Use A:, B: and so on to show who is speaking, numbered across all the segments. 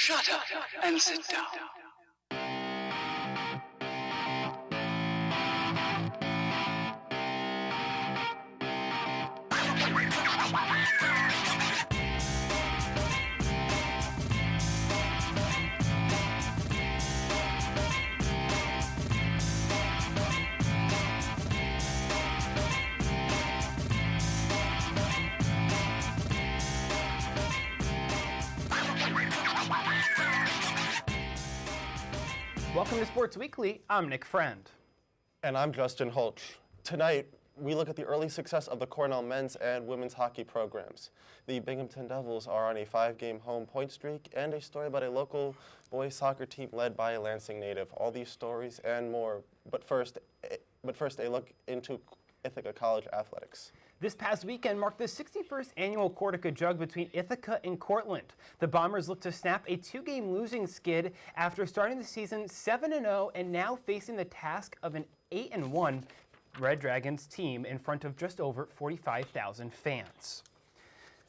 A: Shut up and sit down.
B: Welcome to Sports Weekly. I'm Nick Friend.
C: And I'm Justin Holch. Tonight, we look at the early success of the Cornell men's and women's hockey programs. The Binghamton Devils are on a 5-game home point streak, and a story about a local boys soccer team led by a Lansing native. All these stories and more. But first, a look into Ithaca College athletics.
B: This past weekend marked the 61st annual Cortica Jug between Ithaca and Cortland. The Bombers look to snap a 2-game losing skid after starting the season 7-0 and now facing the task of an 8-1 Red Dragons team in front of just over 45,000 fans.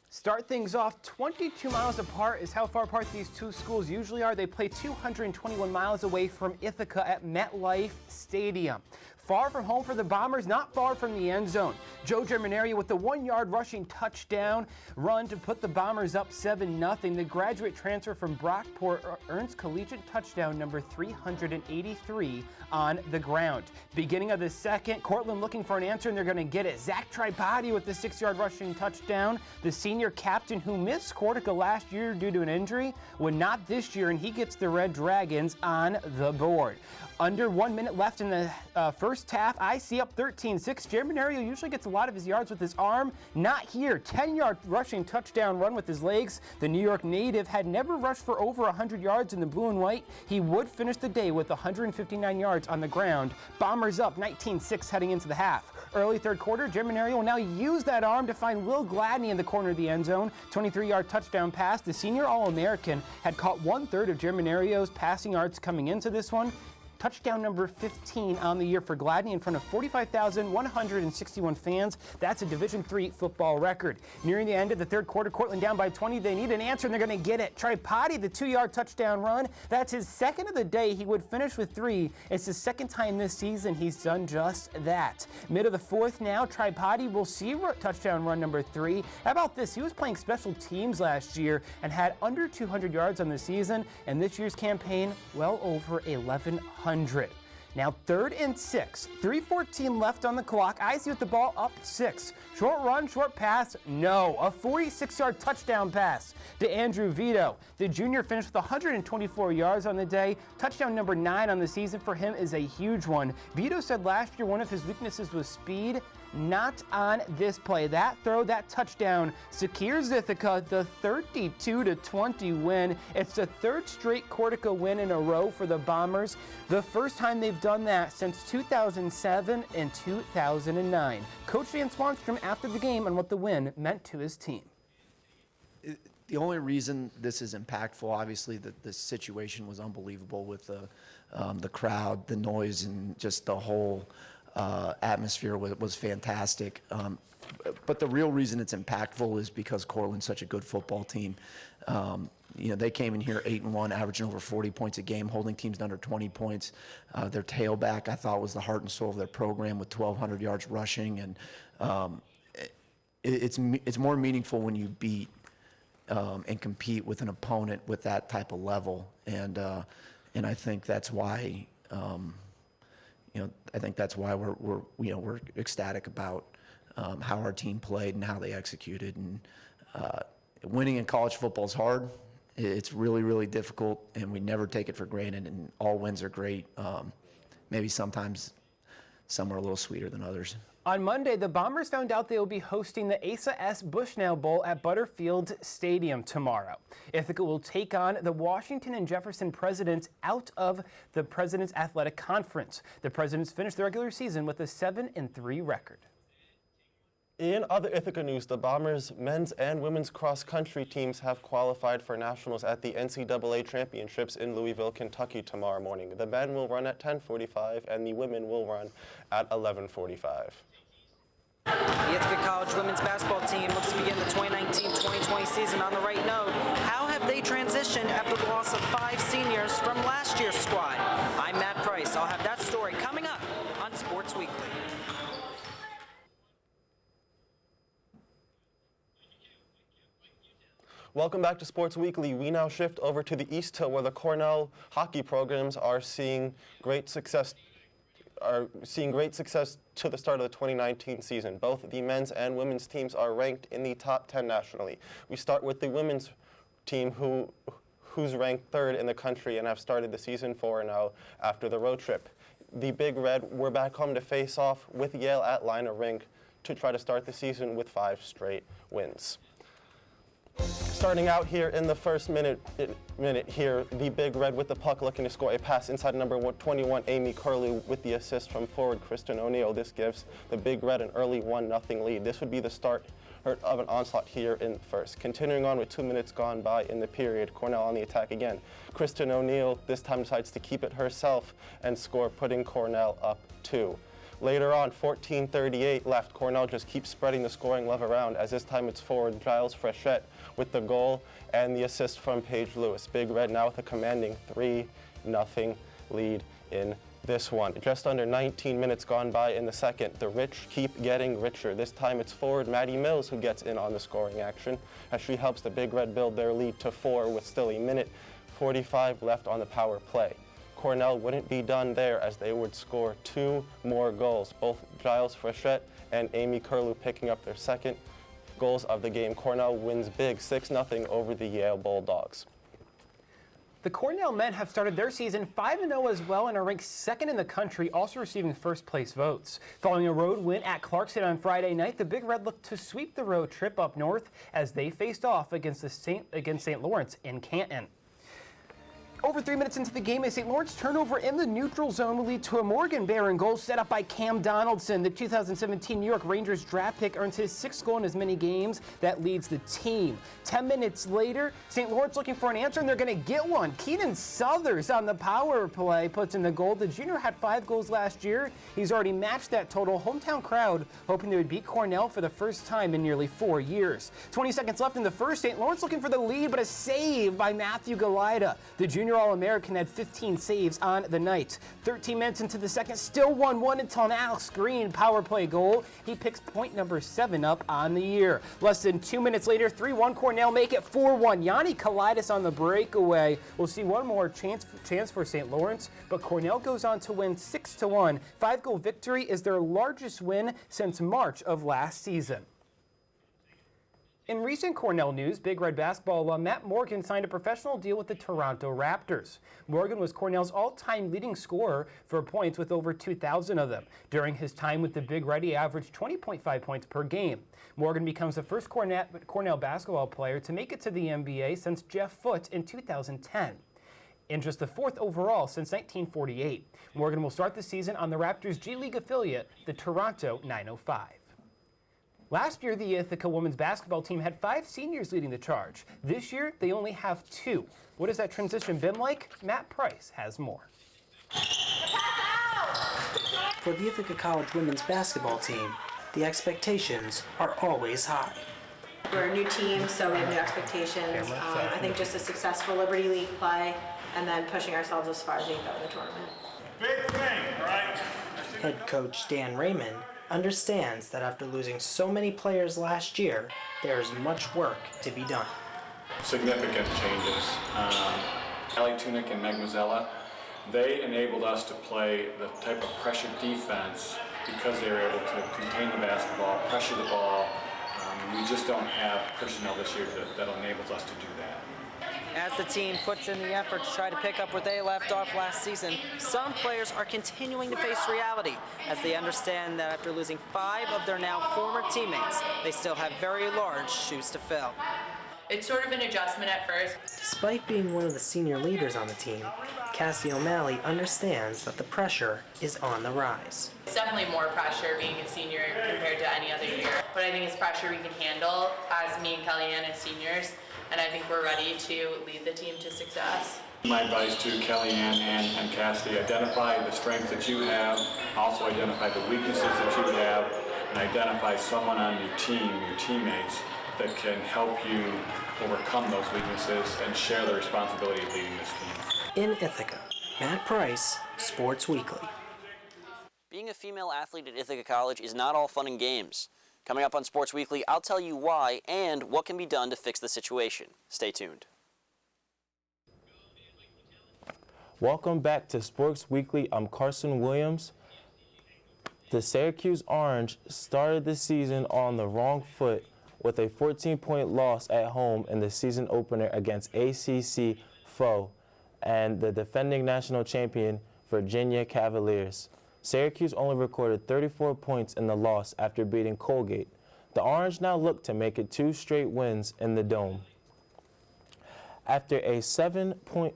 B: Start things off, 22 miles apart is how far apart these two schools usually are. They play 221 miles away from Ithaca at MetLife Stadium. Far from home for the Bombers, not far from the end zone. Joe Germinario with the 1-yard rushing touchdown run to put the Bombers up 7-0. The graduate transfer from Brockport earns collegiate touchdown number 383 on the ground. Beginning of the second, Cortland looking for an answer, and they're going to get it. Zach Tripodi with the 6-yard rushing touchdown. The senior captain who missed Cortica last year due to an injury would not this year, and he gets the Red Dragons on the board. Under 1 minute left in the first half, IC up 13-6. Germinario usually gets a lot of his yards with his arm. Not here. 10-yard rushing touchdown run with his legs. The New York native had never rushed for over 100 yards in the blue and white. He would finish the day with 159 yards on the ground. Bombers up 19-6 heading into the half. Early third quarter, Germinario will now use that arm to find Will Gladney in the corner of the end zone. 23-yard touchdown pass. The senior All-American had caught 1/3 of Germinario's passing yards coming into this one. Touchdown number 15 on the year for Gladney in front of 45,161 fans. That's a Division III football record. Nearing the end of the third quarter, Cortland down by 20. They need an answer, and they're going to get it. Tripodi, the 2-yard touchdown run. That's his second of the day. He would finish with 3. It's his second time this season he's done just that. Mid of the fourth now, Tripodi will see touchdown run number 3. How about this? He was playing special teams last year and had under 200 yards on the season, and this year's campaign, well over 1,100. Now 3rd and 6, 3:14 left on the clock. IC with the ball up 6. Short run, short pass, no. A 46-yard touchdown pass to Andrew Vito. The junior finished with 124 yards on the day. Touchdown number 9 on the season for him is a huge one. Vito said last year one of his weaknesses was speed. Not on this play. That throw, that touchdown secures Ithaca the 32-20 win. It's the 3rd straight Cortica win in a row for the Bombers. The first time they've done that since 2007 and 2009. Coach Dan Swanstrom after the game on what the win meant to his team.
D: The only reason this is impactful, obviously, that the situation was unbelievable with the crowd, the noise, and just the whole atmosphere was fantastic. But the real reason it's impactful is because Cortland's such a good football team. They came in here 8-1, averaging over 40 points a game, holding teams to under 20 points. Their tailback, I thought, was the heart and soul of their program with 1,200 yards rushing. And it's more meaningful when you beat and compete with an opponent with that type of level. And I think that's why. I think that's why we're ecstatic about how our team played and how they executed. And winning in college football is hard. It's really, really difficult, and we never take it for granted. And all wins are great. Maybe sometimes some are a little sweeter than others.
B: On Monday, the Bombers found out they will be hosting the Asa S. Bushnell Bowl at Butterfield Stadium tomorrow. Ithaca will take on the Washington and Jefferson Presidents out of the President's Athletic Conference. The Presidents finished the regular season with a 7-3 record.
C: In other Ithaca news, the Bombers' men's and women's cross-country teams have qualified for nationals at the NCAA Championships in Louisville, Kentucky tomorrow morning. The men will run at 10:45 and the women will run at 11:45.
E: The Ithaca College women's basketball team looks to begin the 2019-2020 season on the right note. How have they transitioned after the loss of year's squad. I'm Matt Price. I'll have that story coming up on Sports Weekly.
C: Welcome back to Sports Weekly. We now shift over to the East Hill, where the Cornell hockey programs are seeing great success to the start of the 2019 season. Both the men's and women's teams are ranked in the top 10 nationally. We start with the women's team, who's ranked 3rd in the country and have started the season 4-0 after the road trip. The Big Red were back home to face off with Yale at Liner Rink to try to start the season with 5 straight wins. Starting out here in the first minute here, the Big Red with the puck looking to score a pass inside number 21, Amy Curlew, with the assist from forward Kristen O'Neill. This gives the Big Red an early 1-0 lead. This would be the start of an onslaught here in the first. Continuing on with 2 minutes gone by in the period, Cornell on the attack again. Kristen O'Neill this time decides to keep it herself and score, putting Cornell up 2. Later on, 14:38 left. Cornell just keeps spreading the scoring love around, as this time it's forward Giles Frechette with the goal and the assist from Paige Lewis. Big Red now with a commanding 3-0 lead in this one. Just under 19 minutes gone by in the second. The rich keep getting richer. This time it's forward Maddie Mills who gets in on the scoring action, as she helps the Big Red build their lead to 4 with still a minute 45 left on the power play. Cornell wouldn't be done there, as they would score 2 more goals, both Giles Frechette and Amy Curlew picking up their second goals of the game. Cornell wins big 6-0 over the Yale Bulldogs.
B: The Cornell men have started their season 5-0 as well and are ranked 2nd in the country, also receiving first place votes. Following a road win at Clarkson on Friday night, the Big Red looked to sweep the road trip up north as they faced off against St. Lawrence in Canton. Over 3 minutes into the game, a St. Lawrence turnover in the neutral zone will lead to a Morgan Barron goal set up by Cam Donaldson. The 2017 New York Rangers draft pick earns his 6th goal in as many games. That leads the team. 10 minutes later, St. Lawrence looking for an answer, and they're going to get one. Keenan Southers on the power play puts in the goal. The junior had 5 goals last year. He's already matched that total. Hometown crowd hoping they would beat Cornell for the first time in nearly 4 years. 20 seconds left in the first. St. Lawrence looking for the lead, but a save by Matthew Galida. The junior All-American had 15 saves on the night. 13 minutes into the second, still 1-1 until an Alex Green power play goal. He picks point number 7 up on the year. Less than 2 minutes later, 3-1 Cornell make it 4-1. Yanni Kalidis on the breakaway. We'll see one more chance for St. Lawrence, but Cornell goes on to win 6-1. 5-goal victory is their largest win since March of last season. In recent Cornell news, Big Red basketball alum Matt Morgan signed a professional deal with the Toronto Raptors. Morgan was Cornell's all-time leading scorer for points with over 2,000 of them. During his time with the Big Red, he averaged 20.5 points per game. Morgan becomes the first Cornell basketball player to make it to the NBA since Jeff Foote in 2010. And just the 4th overall since 1948. Morgan will start the season on the Raptors' G League affiliate, the Toronto 905. Last year, the Ithaca women's basketball team had 5 seniors leading the charge. This year, they only have 2. What has that transition been like? Matt Price has more.
A: For the Ithaca College women's basketball team, the expectations are always high.
F: We're a new team, so we have new expectations. I think just a successful Liberty League play and then pushing ourselves as far as we can go in the tournament.
G: Big thing, right?
A: Head coach Dan Raymond understands that after losing so many players last year, there's much work to be done.
G: Significant changes. Kelly Tunick and Meg Mazzella, they enabled us to play the type of pressure defense because they were able to contain the basketball, pressure the ball. We just don't have personnel this year that enables us to do that.
E: As the team puts in the effort to try to pick up where they left off last season, some players are continuing to face reality as they understand that after losing 5 of their now former teammates, they still have very large shoes to fill.
H: It's sort of an adjustment at first.
A: Despite being one of the senior leaders on the team, Cassie O'Malley understands that the pressure is on the rise.
H: It's definitely more pressure being a senior compared to any other year, but I think it's pressure we can handle as me and Kellyanne as seniors, and I think we're ready to lead the team to success.
G: My advice to Kellyanne and Cassidy, identify the strengths that you have, also identify the weaknesses that you have, and identify someone on your team, your teammates, that can help you overcome those weaknesses and share the responsibility of leading this team.
A: In Ithaca, Matt Price, Sports Weekly.
I: Being a female athlete at Ithaca College is not all fun and games. Coming up on Sports Weekly, I'll tell you why and what can be done to fix the situation. Stay tuned.
J: Welcome back to Sports Weekly. I'm Carson Williams. The Syracuse Orange started the season on the wrong foot with a 14-point loss at home in the season opener against ACC foe and the defending national champion Virginia Cavaliers. Syracuse only recorded 34 points in the loss after beating Colgate. The Orange now look to make it 2 straight wins in the Dome. After a 7-point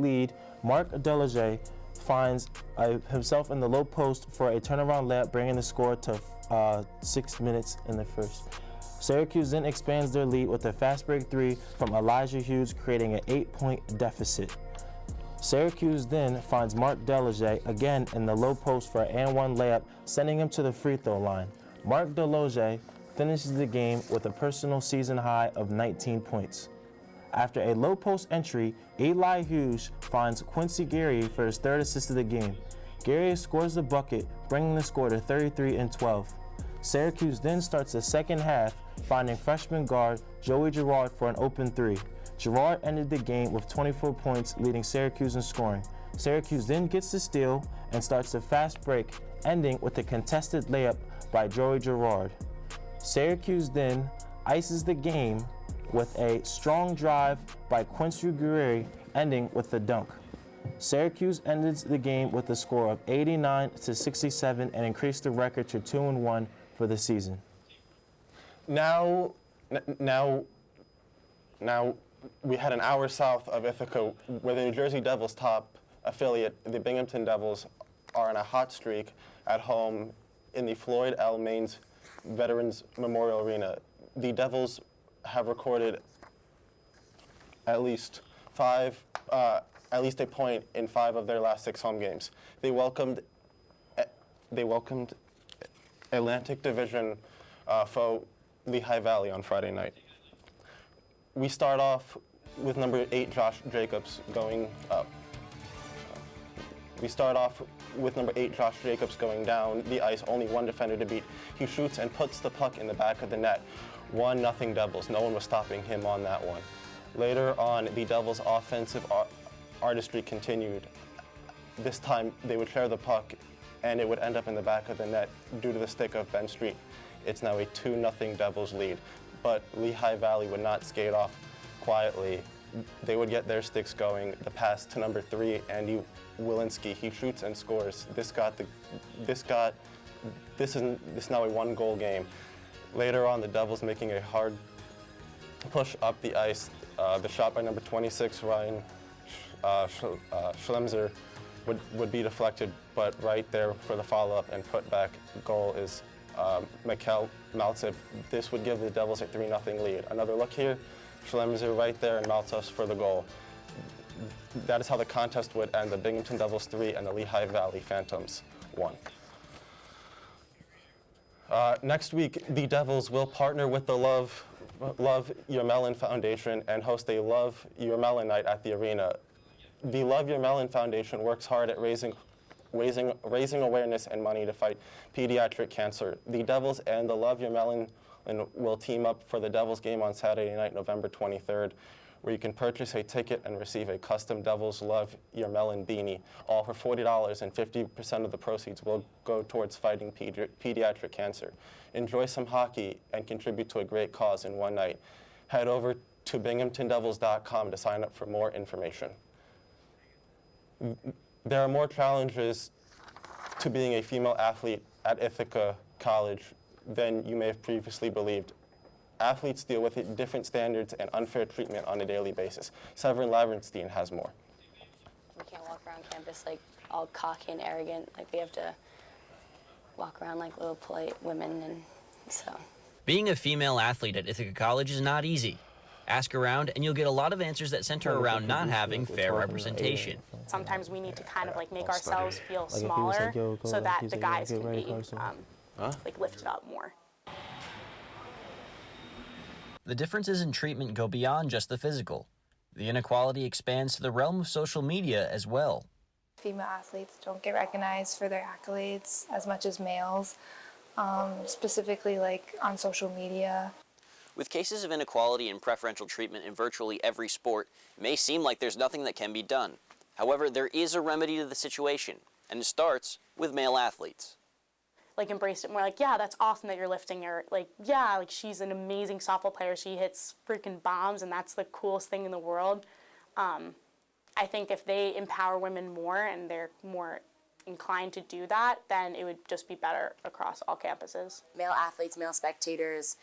J: lead, Marc Delahaye finds himself in the low post for a turnaround layup, bringing the score to 6 minutes in the first. Syracuse then expands their lead with a fast break 3 from Elijah Hughes, creating an 8-point deficit. Syracuse then finds Marc Delahaye again in the low post for an and-one layup, sending him to the free throw line. Marc Delahaye finishes the game with a personal season high of 19 points. After a low post entry, Eli Hughes finds Quincy Gary for his 3rd assist of the game. Gary scores the bucket, bringing the score to 33 and 12. Syracuse then starts the second half, finding freshman guard Joey Girard for an open 3. Girard ended the game with 24 points, leading Syracuse in scoring. Syracuse then gets the steal and starts the fast break, ending with a contested layup by Joey Girard. Syracuse then ices the game with a strong drive by Quincy Gary, ending with a dunk. Syracuse ends the game with a score of 89-67 and increased the record to 2-1 for the season.
C: Now, we had an hour south of Ithaca, where the New Jersey Devils' top affiliate, the Binghamton Devils, are on a hot streak at home in the Floyd L. Maines Veterans Memorial Arena. The Devils have recorded at least a point in 5 of their last 6 home games. They welcomed Atlantic Division foe Lehigh Valley on Friday night. We start off with number 8 Josh Jacobs going up. Down the ice, only one defender to beat. He shoots and puts the puck in the back of the net. 1-0 Devils. No one was stopping him on that one. Later on, the Devils' offensive artistry continued. This time, they would share the puck, and it would end up in the back of the net due to the stick of Ben Street. It's now a 2-0 Devils lead. But Lehigh Valley would not skate off quietly. They would get their sticks going. The pass to number 3, Andy Wilinski. He shoots and scores. This is now a 1-goal game. Later on, the Devils making a hard push up the ice. The shot by number 26, Ryan Schlemzer, would be deflected, but right there for the follow-up and put back goal is Mikhail Maltsev. This would give the Devils a 3-0 lead. Another look here, Schlemzer right there and Maltsev for the goal. That is how the contest would end. The Binghamton Devils 3 and the Lehigh Valley Phantoms 1. Next week, the Devils will partner with the Love Your Melon Foundation and host a Love Your Melon night at the arena. The Love Your Melon Foundation works hard at raising awareness and money to fight pediatric cancer. The Devils and the Love Your Melon will team up for the Devils game on Saturday night, November 23rd, where you can purchase a ticket and receive a custom Devils Love Your Melon beanie, all for $40, and 50% of the proceeds will go towards fighting pediatric cancer. Enjoy some hockey and contribute to a great cause in one night. Head over to binghamtondevils.com to sign up for more information. There are more challenges to being a female athlete at Ithaca College than you may have previously believed. Athletes deal with different standards and unfair treatment on a daily basis. Sevrin Lavenstein has more.
K: We can't walk around campus like all cocky and arrogant. Like we have to walk around like little polite women, and so.
I: Being a female athlete at Ithaca College is not easy. Ask around and you'll get a lot of answers that center around not having fair representation.
L: Sometimes we need to kind of like make ourselves feel smaller so that the guys can be like lifted up more.
I: The differences in treatment go beyond just the physical. The inequality expands to the realm of social media as well.
M: Female athletes don't get recognized for their accolades as much as males, specifically like on social media.
I: With cases of inequality and preferential treatment in virtually every sport, it may seem like there's nothing that can be done. However, there is a remedy to the situation, and it starts with male athletes.
L: Like embraced it more, like, yeah, that's awesome that you're lifting her. Like, yeah, like she's an amazing softball player. She hits freaking bombs, and that's the coolest thing in the world. I think if they empower women more and they're more inclined to do that, then it would just be better across all campuses.
N: Male athletes, male spectators,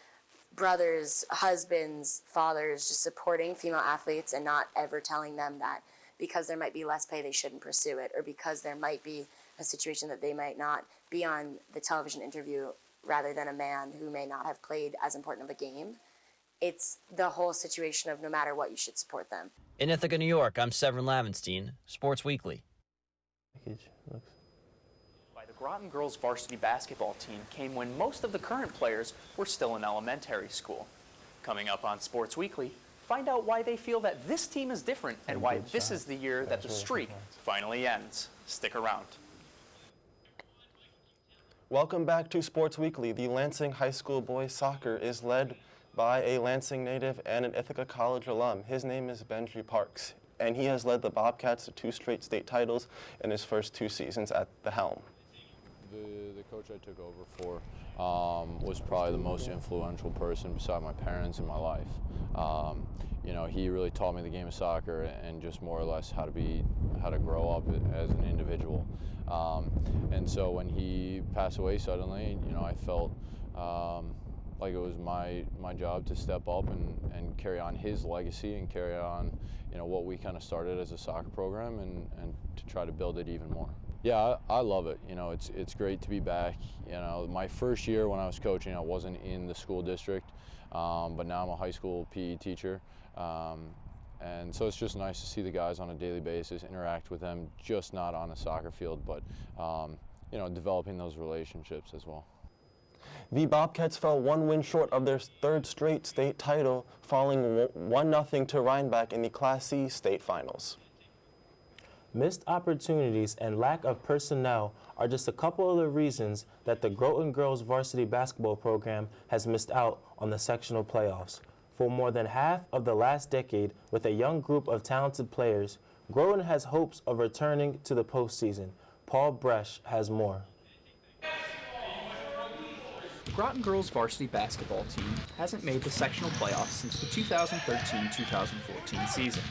N: brothers, husbands, fathers, just supporting female athletes and not ever telling them that because there might be less pay they shouldn't pursue it, or because there might be a situation that they might not be on the television interview rather than a man who may not have played as important of a game. It's the whole situation of no matter what, you should support them.
I: In Ithaca, New York, I'm Sevrin Lavenstein, Sports Weekly.
O: By the Groton girls varsity basketball team came when most of the current players were still in elementary school. Coming up on Sports Weekly, find out why they feel that this team is different and why this is the year that the streak finally ends. Stick around.
C: Welcome back to Sports Weekly. The Lansing High School boys soccer is led by a Lansing native and an Ithaca College alum. His name is Benji Parks, and he has led the Bobcats to 2 straight state titles in his first 2 seasons at the helm.
P: The coach I took over for was probably the most influential person beside my parents in my life. You know, he really taught me the game of soccer and just more or less how to grow up as an individual. And so when he passed away suddenly, you know, I felt like it was my job to step up and carry on his legacy and carry on, you know, what we kind of started as a soccer program and to try to build it even more. Yeah, I love it. You know, it's great to be back. You know, my first year when I was coaching, I wasn't in the school district, but now I'm a high school PE teacher. And so it's just nice to see the guys on a daily basis, interact with them, just not on a soccer field, but, you know, developing those relationships as well.
C: The Bobcats fell 1 win short of their 3rd straight state title, falling 1-0 to Rhinebeck in the Class C state finals.
J: Missed opportunities and lack of personnel are just a couple of the reasons that the Groton girls varsity basketball program has missed out on the sectional playoffs. For more than half of the last decade, with a young group of talented players, Groton has hopes of returning to the postseason. Paul Brecht has more.
O: The Groton girls varsity basketball team hasn't made the sectional playoffs since the 2013-2014 season.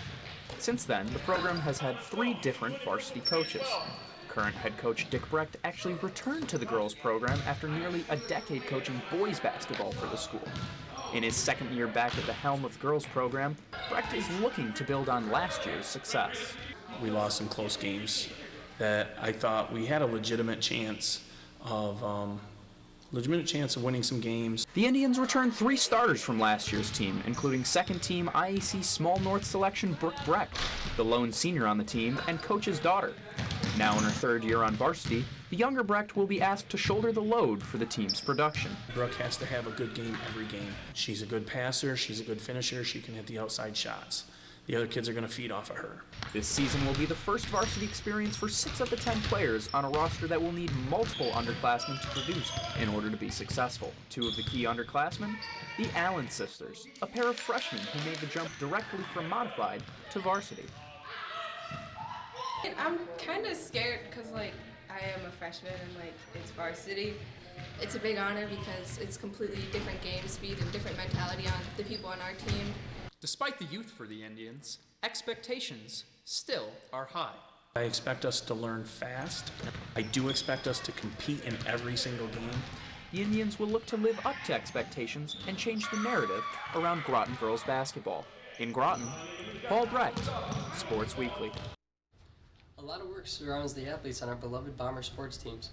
O: Since then, the program has had 3 different varsity coaches. Current head coach Dick Brecht actually returned to the girls program after nearly a decade coaching boys basketball for the school. In his 2nd year back at the helm of the girls program, Brecht is looking to build on last year's success.
Q: We lost some close games that I thought we had a legitimate chance of winning some games.
O: The Indians returned 3 starters from last year's team, including 2nd team IAC Small North selection Brooke Brecht, the lone senior on the team, and coach's daughter. Now in her 3rd year on varsity, the younger Brecht will be asked to shoulder the load for the team's production.
Q: Brooke has to have a good game every game. She's a good passer, she's a good finisher, she can hit the outside shots. The other kids are going to feed off of her.
O: This season will be the first varsity experience for 6 of the 10 players on a roster that will need multiple underclassmen to produce in order to be successful. 2 of the key underclassmen, the Allen sisters, a pair of freshmen who made the jump directly from modified to varsity.
R: I'm kind of scared because, like, I am a freshman and, like, it's varsity. It's a big honor because it's completely different game speed and different mentality on the people on our team.
S: Despite the youth for the Indians, expectations still are high.
Q: I expect us to learn fast. I do expect us to compete in every single game.
O: The Indians will look to live up to expectations and change the narrative around Groton girls basketball. In Groton, Paul Brecht, Sports Weekly.
T: A lot of work surrounds the athletes on our beloved Bomber sports teams.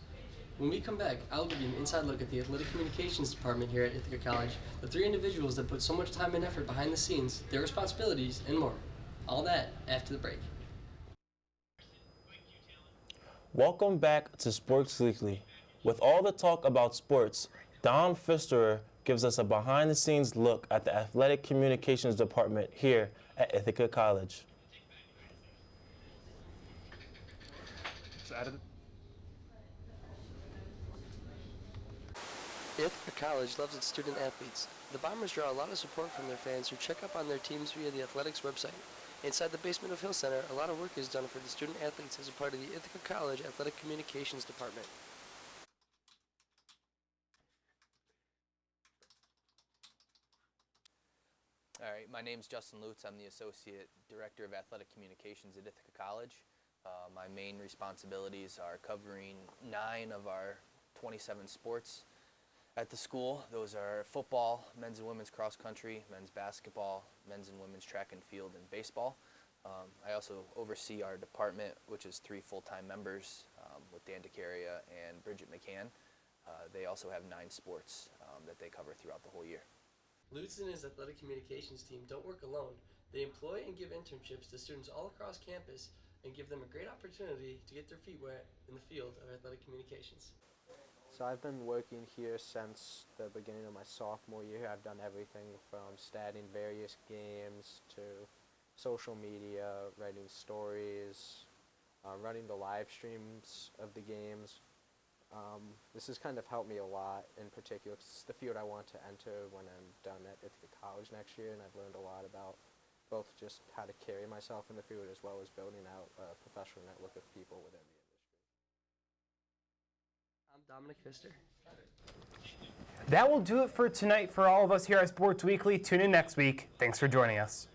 T: When we come back, I'll give you an inside look at the athletic communications department here at Ithaca College, the 3 individuals that put so much time and effort behind the scenes, their responsibilities, and more. All that after the break.
J: Welcome back to Sports Weekly. With all the talk about sports, Don Pfisterer gives us a behind-the-scenes look at the athletic communications department here at Ithaca College.
T: Ithaca College loves its student athletes. The Bombers draw a lot of support from their fans who check up on their teams via the athletics website. Inside the basement of Hill Center, a lot of work is done for the student athletes as a part of the Ithaca College Athletic Communications Department.
U: All right, my name's Justin Lutz. I'm the Associate Director of Athletic Communications at Ithaca College. My main responsibilities are covering 9 of our 27 sports at the school. Those are football, men's and women's cross country, men's basketball, men's and women's track and field, and baseball. I also oversee our department, which is 3 full-time members with Dan DeCaria and Bridget McCann. They also have 9 sports that they cover throughout the whole year.
T: Lutz and his athletic communications team don't work alone. They employ and give internships to students all across campus and give them a great opportunity to get their feet wet in the field of athletic communications.
V: So I've been working here since the beginning of my sophomore year. I've done everything from statting various games to social media, writing stories, running the live streams of the games. This has kind of helped me a lot in particular. It's the field I want to enter when I'm done at Ithaca College next year, and I've learned a lot about both just how to carry myself in the field as well as building out a professional network of people within the industry.
T: I'm Dominic Pfister.
B: That will do it for tonight for all of us here at Sports Weekly. Tune in next week. Thanks for joining us.